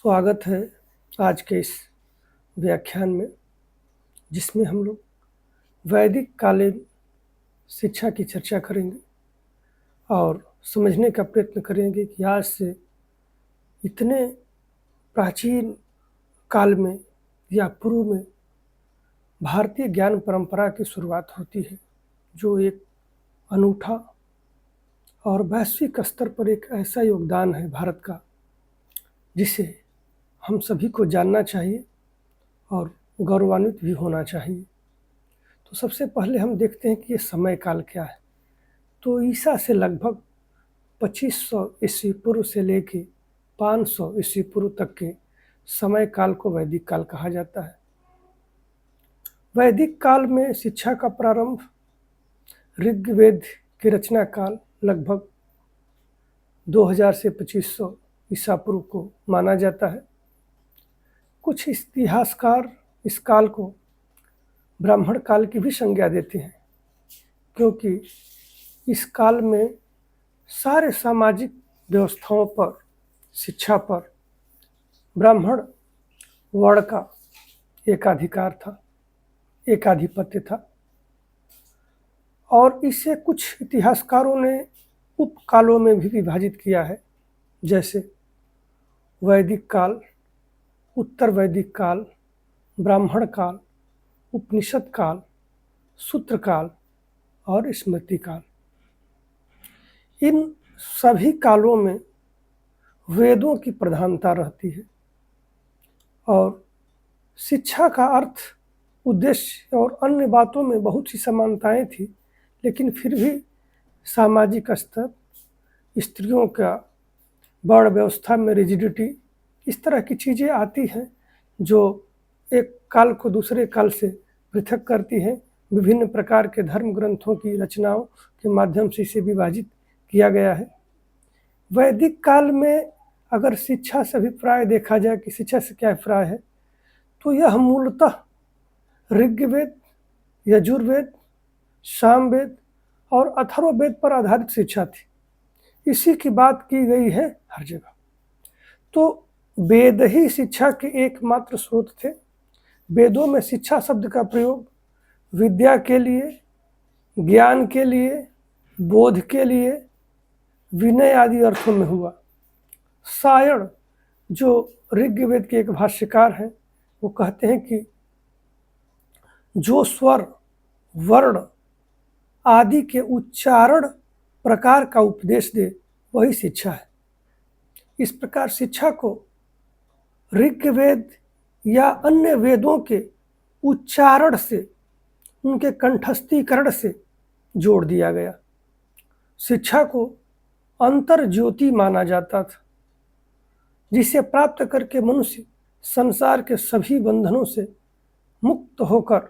स्वागत है आज के इस व्याख्यान में, जिसमें हम लोग वैदिक कालीन शिक्षा की चर्चा करेंगे और समझने का प्रयत्न करेंगे कि आज से इतने प्राचीन काल में या पूर्व में भारतीय ज्ञान परंपरा की शुरुआत होती है, जो एक अनूठा और वैश्विक स्तर पर एक ऐसा योगदान है भारत का, जिसे हम सभी को जानना चाहिए और गौरवान्वित भी होना चाहिए। तो सबसे पहले हम देखते हैं कि ये समय काल क्या है। तो ईसा से लगभग 2500 ईस्वी पूर्व से लेके 500 ईस्वी पूर्व तक के समय काल को वैदिक काल कहा जाता है। वैदिक काल में शिक्षा का प्रारंभ ऋग्वेद के रचना काल लगभग 2000 से 2500 ईसा पूर्व को माना जाता है। कुछ इतिहासकार इस काल को ब्राह्मण काल की भी संज्ञा देते हैं, क्योंकि इस काल में सारे सामाजिक व्यवस्थाओं पर, शिक्षा पर ब्राह्मण वर्ण का एकाधिकार था, एकाधिपत्य था। और इसे कुछ इतिहासकारों ने उपकालों में भी विभाजित किया है, जैसे वैदिक काल, उत्तर वैदिक काल, ब्राह्मण काल, उपनिषद काल, सूत्र काल और स्मृति काल। इन सभी कालों में वेदों की प्रधानता रहती है और शिक्षा का अर्थ, उद्देश्य और अन्य बातों में बहुत सी समानताएं थी, लेकिन फिर भी सामाजिक स्तर, स्त्रियों का वर्ण व्यवस्था में रिजिडिटी, इस तरह की चीज़ें आती हैं जो एक काल को दूसरे काल से पृथक करती हैं। विभिन्न प्रकार के धर्म ग्रंथों की रचनाओं के माध्यम से इसे विभाजित किया गया है। वैदिक काल में अगर शिक्षा से अभिप्राय देखा जाए कि शिक्षा से क्या अभिप्राय है, तो यह मूलतः ऋग्वेद, यजुर्वेद, सामवेद और अथर्ववेद पर आधारित शिक्षा थी। इसी की बात की गई है हर जगह। तो वेद ही शिक्षा के एकमात्र स्रोत थे। वेदों में शिक्षा शब्द का प्रयोग विद्या के लिए, ज्ञान के लिए, बोध के लिए, विनय आदि अर्थों में हुआ। सायण, जो ऋग्वेद के एक भाष्यकार हैं, वो कहते हैं कि जो स्वर, वर्ण आदि के उच्चारण प्रकार का उपदेश दे, वही शिक्षा है। इस प्रकार शिक्षा को ऋग्वेद या अन्य वेदों के उच्चारण से, उनके कंठस्थीकरण से जोड़ दिया गया। शिक्षा को अंतर ज्योति माना जाता था, जिसे प्राप्त करके मनुष्य संसार के सभी बंधनों से मुक्त होकर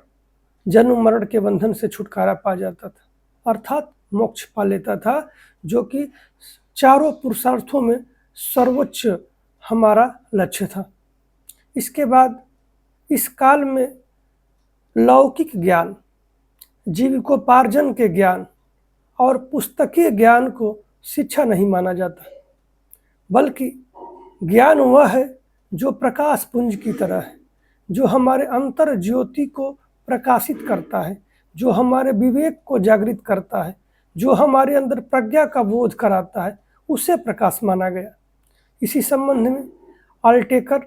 जन्म मरण के बंधन से छुटकारा पा जाता था, अर्थात मोक्ष पा लेता था, जो कि चारों पुरुषार्थों में सर्वोच्च हमारा लक्ष्य था। इसके बाद इस काल में लौकिक ज्ञान, जीविकोपार्जन के ज्ञान और पुस्तकीय ज्ञान को शिक्षा नहीं माना जाता, बल्कि ज्ञान वह है जो प्रकाश पुंज की तरह है, जो हमारे अंतर ज्योति को प्रकाशित करता है, जो हमारे विवेक को जागृत करता है, जो हमारे अंदर प्रज्ञा का बोध कराता है, उसे प्रकाश माना गया। इसी संबंध में आल्टेकर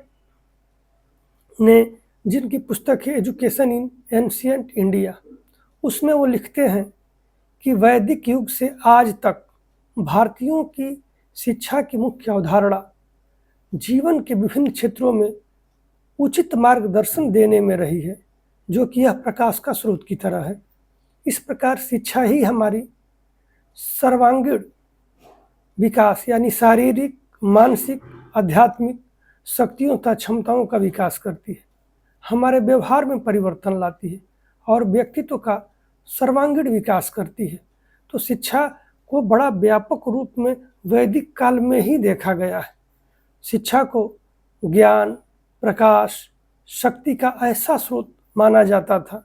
ने, जिनकी पुस्तक है एजुकेशन इन एंशिएंट इंडिया, उसमें वो लिखते हैं कि वैदिक युग से आज तक भारतीयों की शिक्षा की मुख्य अवधारणा जीवन के विभिन्न क्षेत्रों में उचित मार्गदर्शन देने में रही है, जो कि यह प्रकाश का स्रोत की तरह है। इस प्रकार शिक्षा ही हमारी सर्वांगीण विकास, यानी शारीरिक, मानसिक, आध्यात्मिक शक्तियों तथा क्षमताओं का विकास करती है, हमारे व्यवहार में परिवर्तन लाती है और व्यक्तित्व का सर्वांगीण विकास करती है। तो शिक्षा को बड़ा व्यापक रूप में वैदिक काल में ही देखा गया है। शिक्षा को ज्ञान, प्रकाश, शक्ति का ऐसा स्रोत माना जाता था,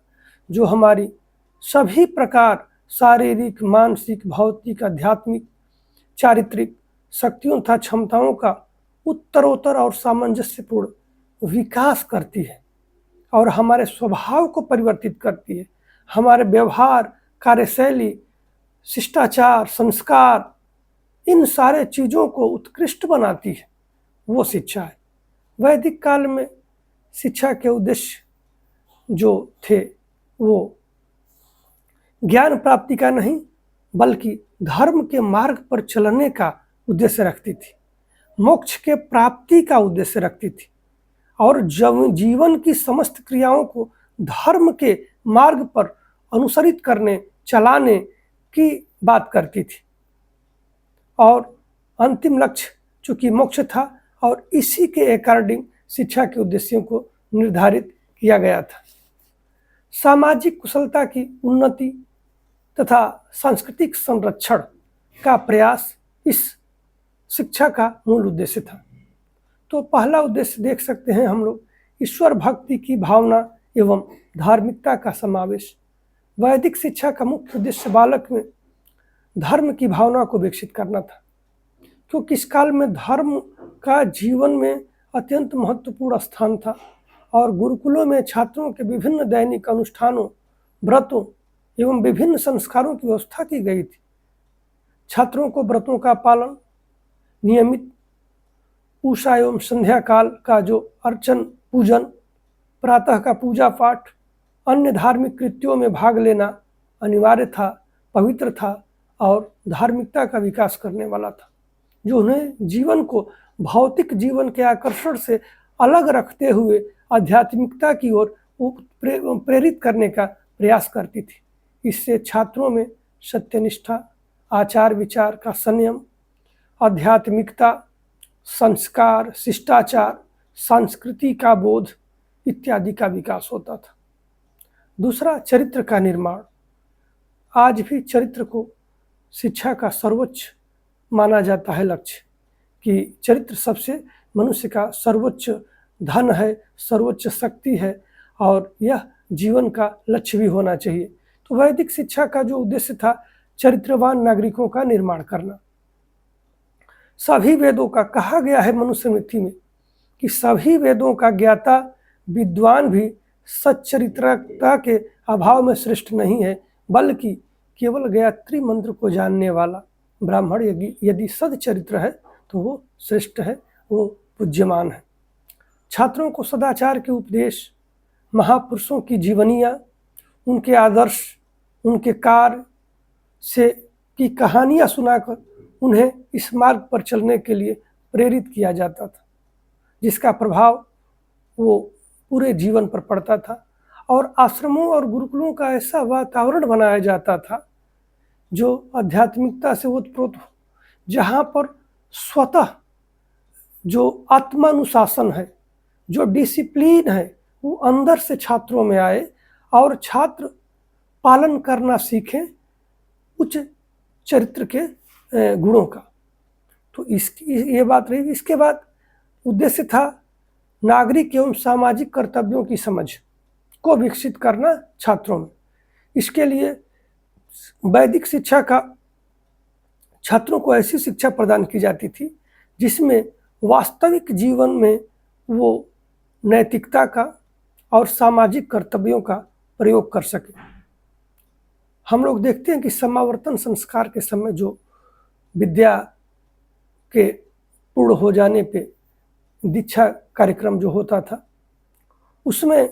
जो हमारी सभी प्रकार शारीरिक, मानसिक, भौतिक, आध्यात्मिक, चारित्रिक शक्तियों तथा क्षमताओं का उत्तरोत्तर और सामंजस्यपूर्ण विकास करती है और हमारे स्वभाव को परिवर्तित करती है। हमारे व्यवहार, कार्यशैली, शिष्टाचार, संस्कार, इन सारे चीज़ों को उत्कृष्ट बनाती है, वो शिक्षा है। वैदिक काल में शिक्षा के उद्देश्य जो थे वो ज्ञान प्राप्ति का नहीं बल्कि धर्म के मार्ग पर चलने का उद्देश्य रखती थी, मोक्ष के प्राप्ति का उद्देश्य रखती थी और जीवन की समस्त क्रियाओं को धर्म के मार्ग पर अनुसरित करने, चलाने की बात करती थी और अंतिम लक्ष्य चूँकि मोक्ष था और इसी के अकॉर्डिंग शिक्षा के उद्देश्यों को निर्धारित किया गया था। सामाजिक कुशलता की उन्नति तथा सांस्कृतिक संरक्षण का प्रयास इस शिक्षा का मूल उद्देश्य था। तो पहला उद्देश्य देख सकते हैं हम लोग, ईश्वर भक्ति की भावना एवं धार्मिकता का समावेश। वैदिक शिक्षा का मुख्य उद्देश्य बालक में धर्म की भावना को विकसित करना था, क्योंकि इस काल में धर्म का जीवन में अत्यंत महत्वपूर्ण स्थान था और गुरुकुलों में छात्रों के विभिन्न दैनिक अनुष्ठानों, व्रतों एवं विभिन्न संस्कारों की व्यवस्था की गई थी। छात्रों को व्रतों का पालन, नियमित उषा एवं संध्या काल का जो अर्चन पूजन, प्रातः का पूजा पाठ, अन्य धार्मिक कृत्यों में भाग लेना अनिवार्य था, पवित्र था और धार्मिकता का विकास करने वाला था, जो उन्हें जीवन को भौतिक जीवन के आकर्षण से अलग रखते हुए आध्यात्मिकता की ओर प्रेरित करने का प्रयास करती थी। इससे छात्रों में सत्यनिष्ठा, आचार विचार का संयम, आध्यात्मिकता, संस्कार, शिष्टाचार, संस्कृति का बोध इत्यादि का विकास होता था। दूसरा, चरित्र का निर्माण। आज भी चरित्र को शिक्षा का सर्वोच्च माना जाता है लक्ष्य, कि चरित्र सबसे मनुष्य का सर्वोच्च धन है, सर्वोच्च शक्ति है और यह जीवन का लक्ष्य भी होना चाहिए। तो वैदिक शिक्षा का जो उद्देश्य था, चरित्रवान नागरिकों का निर्माण करना। सभी वेदों का कहा गया है मनुस्मृति में कि सभी वेदों का ज्ञाता विद्वान भी सच्चरित्रता के अभाव में श्रेष्ठ नहीं है, बल्कि केवल गायत्री मंत्र को जानने वाला ब्राह्मण यदि सदचरित्र है तो वो श्रेष्ठ है, वो पूज्यमान है। छात्रों को सदाचार के उपदेश, महापुरुषों की जीवनियाँ, उनके आदर्श, उनके कार्य से की कहानियाँ सुनाकर उन्हें इस मार्ग पर चलने के लिए प्रेरित किया जाता था, जिसका प्रभाव वो पूरे जीवन पर पड़ता था और आश्रमों और गुरुकुलों का ऐसा वातावरण बनाया जाता था जो आध्यात्मिकता से ओतप्रोत हो, जहाँ पर स्वतः जो आत्मानुशासन है, जो डिसिप्लिन है, वो अंदर से छात्रों में आए और छात्र पालन करना सीखें उच्च चरित्र के गुणों का। तो ये बात रही। इसके बाद उद्देश्य था नागरिक एवं सामाजिक कर्तव्यों की समझ को विकसित करना छात्रों में। इसके लिए वैदिक शिक्षा का छात्रों को ऐसी शिक्षा प्रदान की जाती थी जिसमें वास्तविक जीवन में वो नैतिकता का और सामाजिक कर्तव्यों का प्रयोग कर सके। हम लोग देखते हैं कि समावर्तन संस्कार के समय जो विद्या के पूर्ण हो जाने पे दीक्षा कार्यक्रम जो होता था, उसमें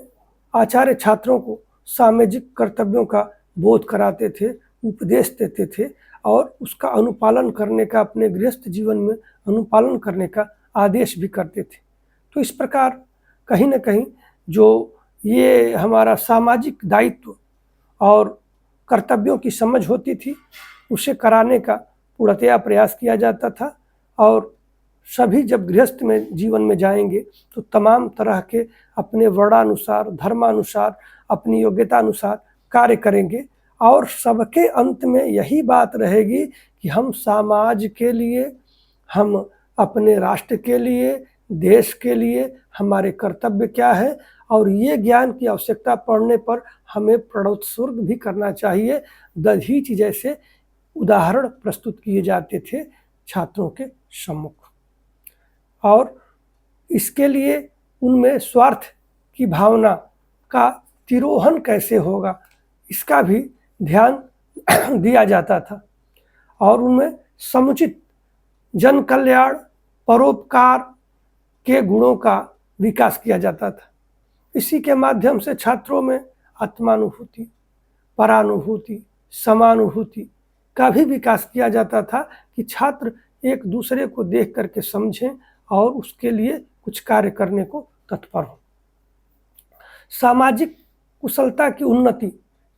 आचार्य छात्रों को सामाजिक कर्तव्यों का बोध कराते थे, उपदेश देते थे और उसका अनुपालन करने का, अपने गृहस्थ जीवन में अनुपालन करने का आदेश भी करते थे। तो इस प्रकार कहीं न कहीं जो ये हमारा सामाजिक दायित्व और कर्तव्यों की समझ होती थी, उसे कराने का पूर्णतया प्रयास किया जाता था और सभी जब गृहस्थ में जीवन में जाएंगे तो तमाम तरह के अपने वर्णानुसार, धर्मानुसार, अपनी योग्यता अनुसार कार्य करेंगे और सबके अंत में यही बात रहेगी कि हम समाज के लिए, हम अपने राष्ट्र के लिए, देश के लिए हमारे कर्तव्य क्या है और ये ज्ञान की आवश्यकता पड़ने पर हमें प्रणोत्सर्ग भी करना चाहिए। दधीच जैसे उदाहरण प्रस्तुत किए जाते थे छात्रों के सम्मुख। और इसके लिए उनमें स्वार्थ की भावना का तिरोहन कैसे होगा, इसका भी ध्यान दिया जाता था। और उनमें समुचित जन कल्याण, परोपकार के गुणों का विकास किया जाता था। इसी के माध्यम से छात्रों में आत्मानुभूति, परानुभूति, समानुभूति का भी विकास किया जाता था कि छात्र एक दूसरे को देख करके समझें और उसके लिए कुछ कार्य करने को तत्पर हों। सामाजिक कुशलता की उन्नति,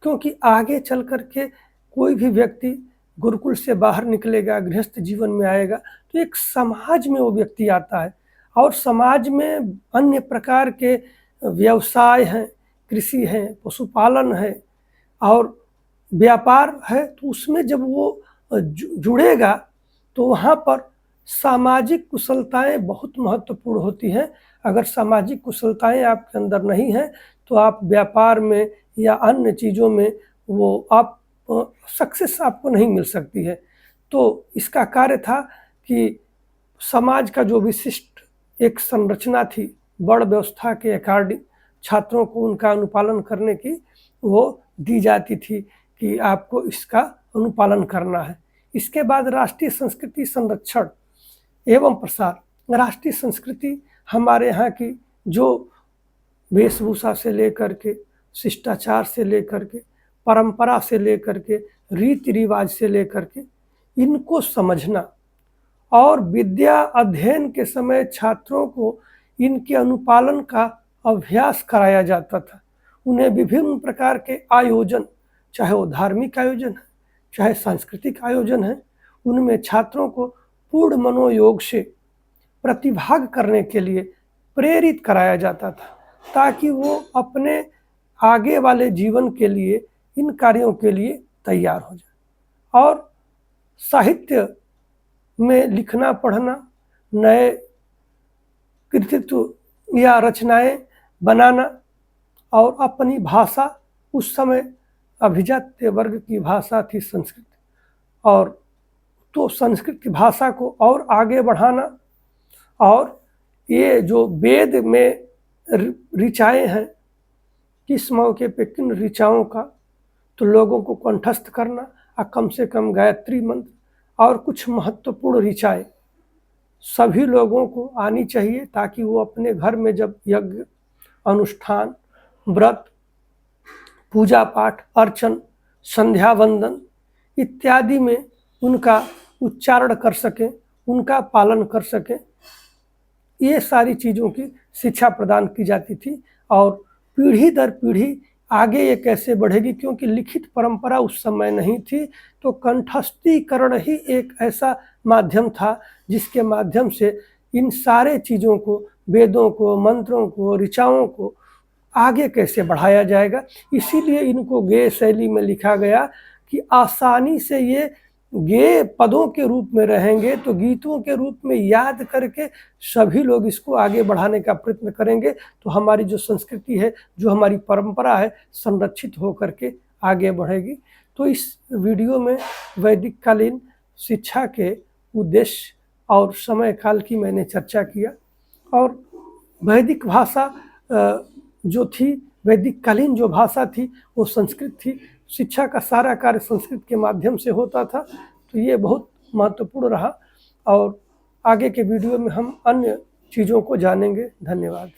क्योंकि आगे चल करके कोई भी व्यक्ति गुरुकुल से बाहर निकलेगा, गृहस्थ जीवन में आएगा, तो एक समाज में वो व्यक्ति आता है और समाज में अन्य प्रकार के व्यवसाय हैं, कृषि है, पशुपालन है और व्यापार है, तो उसमें जब वो जुड़ेगा तो वहाँ पर सामाजिक कुशलताएं बहुत महत्वपूर्ण होती हैं। अगर सामाजिक कुशलताएं आपके अंदर नहीं हैं तो आप व्यापार में या अन्य चीज़ों में वो आप सक्सेस आपको नहीं मिल सकती है। तो इसका कार्य था कि समाज का जो विशिष्ट एक संरचना थी, बड़ व्यवस्था के अकॉर्डिंग छात्रों को उनका अनुपालन करने की वो दी जाती थी कि आपको इसका अनुपालन करना है। इसके बाद राष्ट्रीय संस्कृति संरक्षण एवं प्रसार। राष्ट्रीय संस्कृति हमारे यहाँ की जो वेशभूषा से लेकर के, शिष्टाचार से लेकर के, परंपरा से लेकर के, रीति रिवाज से लेकर के, इनको समझना और विद्या अध्ययन के समय छात्रों को इनके अनुपालन का अभ्यास कराया जाता था। उन्हें विभिन्न प्रकार के आयोजन, चाहे वो धार्मिक आयोजन है, चाहे सांस्कृतिक आयोजन है, उनमें छात्रों को पूर्ण मनोयोग से प्रतिभाग करने के लिए प्रेरित कराया जाता था, ताकि वो अपने आगे वाले जीवन के लिए इन कार्यों के लिए तैयार हो जाए। और साहित्य में लिखना पढ़ना, नए कृतित्व या रचनाएं बनाना और अपनी भाषा, उस समय अभिजात्य वर्ग की भाषा थी संस्कृत, और तो संस्कृत की भाषा को और आगे बढ़ाना। और ये जो वेद में ऋचाएँ हैं, किस मौके पे किन ऋचाओं का, तो लोगों को कंठस्थ करना, और कम से कम गायत्री मंत्र और कुछ महत्वपूर्ण ऋचाएँ सभी लोगों को आनी चाहिए, ताकि वो अपने घर में जब यज्ञ, अनुष्ठान, व्रत, पूजा पाठ, अर्चन, संध्या वंदन इत्यादि में उनका उच्चारण कर सकें, उनका पालन कर सकें। ये सारी चीज़ों की शिक्षा प्रदान की जाती थी। और पीढ़ी दर पीढ़ी आगे ये कैसे बढ़ेगी, क्योंकि लिखित परंपरा उस समय नहीं थी, तो कंठस्थीकरण ही एक ऐसा माध्यम था जिसके माध्यम से इन सारे चीज़ों को, वेदों को, मंत्रों को, ऋचाओं को आगे कैसे बढ़ाया जाएगा। इसीलिए इनको गेय शैली में लिखा गया कि आसानी से ये गेय पदों के रूप में रहेंगे, तो गीतों के रूप में याद करके सभी लोग इसको आगे बढ़ाने का प्रयत्न करेंगे, तो हमारी जो संस्कृति है, जो हमारी परंपरा है, संरक्षित हो करके आगे बढ़ेगी। तो इस वीडियो में वैदिक कालीन शिक्षा के उद्देश्य और समय काल की मैंने चर्चा किया। और वैदिक भाषा जो थी, वैदिक कालीन जो भाषा थी वो संस्कृत थी। शिक्षा का सारा कार्य संस्कृत के माध्यम से होता था, तो ये बहुत महत्वपूर्ण रहा। और आगे के वीडियो में हम अन्य चीज़ों को जानेंगे। धन्यवाद।